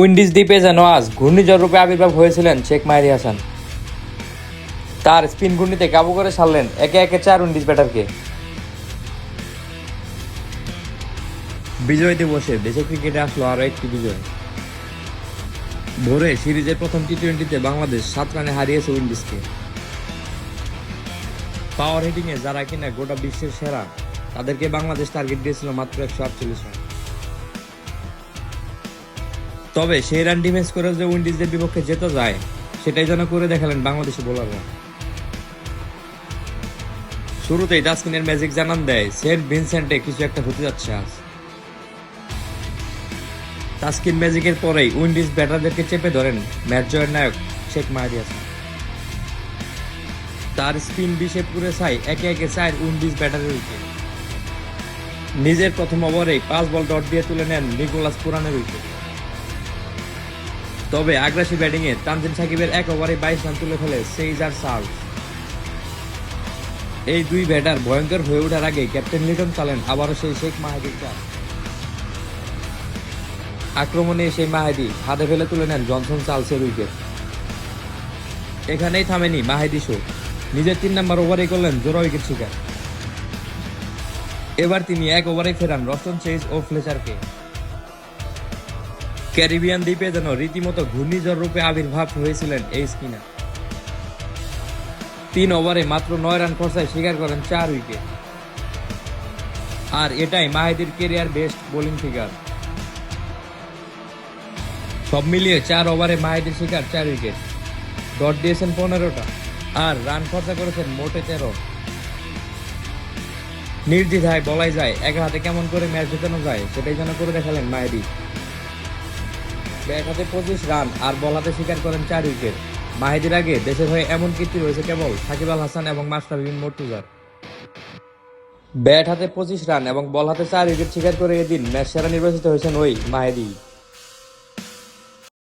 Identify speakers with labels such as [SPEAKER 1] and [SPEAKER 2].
[SPEAKER 1] Windies দ্বীপে যেন আজ ঘূর্ণিঝড় রূপে আবির্ভাব হয়েছিলেন শেখ মাহেদী হাসান। তার স্পিন ঘূর্ণিতে কাবু করে ছাড়লেন একে একে 4 উইন্ডিজ ব্যাটারকে। বিজয় দিবসে দেশে ক্রিকেটে আসলো আরও একটি বিজয়। ভোরে সিরিজের প্রথম টি-20তে বাংলাদেশ 7 রানে হারিয়েছে উইন্ডিজকে। পাওয়ার হিটিংয়ে যারা কিনা গোটা বিশ্বের সেরা, তাদেরকে বাংলাদেশ টার্গেট দিয়েছিল মাত্র 148 রান। তবে সেই রান ডিফেন্স করে যে উইন্ডিজের বিপক্ষে যেতে যায়, সেটাই যেন করে দেখালেন বাংলাদেশি বোলাররা। শুরুতেই তাসকিনের ম্যাজিক জানান দেয় সেন্ট ভিনসেন্টে কিছু একটা হতে যাচ্ছে আজ। তাসকিন ম্যাজিকের পরেই উইন্ডিজ ব্যাটারদেরকে চেপে ধরেন ম্যাচ জয়ের নায়ক শেখ মাহেদী হাসান। তার স্পিন বিষে পুরে ছাই একে একে 4 উইন্ডিজ ব্যাটারের উইকেট। নিজের প্রথম ওভারেই 5 বল ডট দিয়ে তুলে নেন নিকোলাস পুরানের উইকেট। তবে আগ্রাসী ব্যাটিংয়ে তানজিম সাকিবের এক ওভারে 22 রান তুলে ফেলে সেইজার চার্লস। এই দুই ব্যাটার ভয়ঙ্কর হয়ে ওঠার আগে ক্যাপ্টেন লিটন চালেন আবারও সেই শেখ মাহেদীর চাল। আক্রমণে সেই মাহেদী হাতে ফেলে তুলে নেন জনসন চার্লসের উইকেট। এখানেই থামেনি মাহেদী শো, নিজের 3 নম্বর ওভারে করলেন জোড়া উইকেট শিকার। এবার তিনি এক ওভারে ফেরান রস্টন চেজ ও ফ্লেচারকে। ক্যারিবিয়ান দ্বীপে যেন রীতিমতো ঘূর্ণিঝড় রূপে আবির্ভাব হয়েছিলেন এই স্পিনার। 3 ওভারে মাত্র 9 রান খরচায় শিকার করেন 4 উইকেট। আর এটাই মাহেদীর কেরিয়ার বেস্ট বোলিং ফিগার। সব মিলিয়ে 4 ওভারে মাহেদীর শিকার 4 উইকেট, ডট দিয়েছেন 15টা, আর রান খরচা করেছেন মোটে 13। নির্দ্বিধায় বলাই যায় একা হাতে কেমন করে ম্যাচ জেতানো যায়, সেটাই যেন করে দেখালেন মাহেদী। ব্যাট হাতে 25 রান আর বল হাতে শিকার করেন 4 উইকেট। মাহেদীর আগে দেশের হয়ে এমন কীর্তি রয়েছে কেবল সাকিব আল হাসান এবং মাশরাফি বিন মুর্তজার। ব্যাট হাতে 25 রান এবং বল হাতে 4 উইকেট শিকার করে এদিন ম্যাচ সেরা নির্বাচিত হয়েছেন ওই মাহেদী।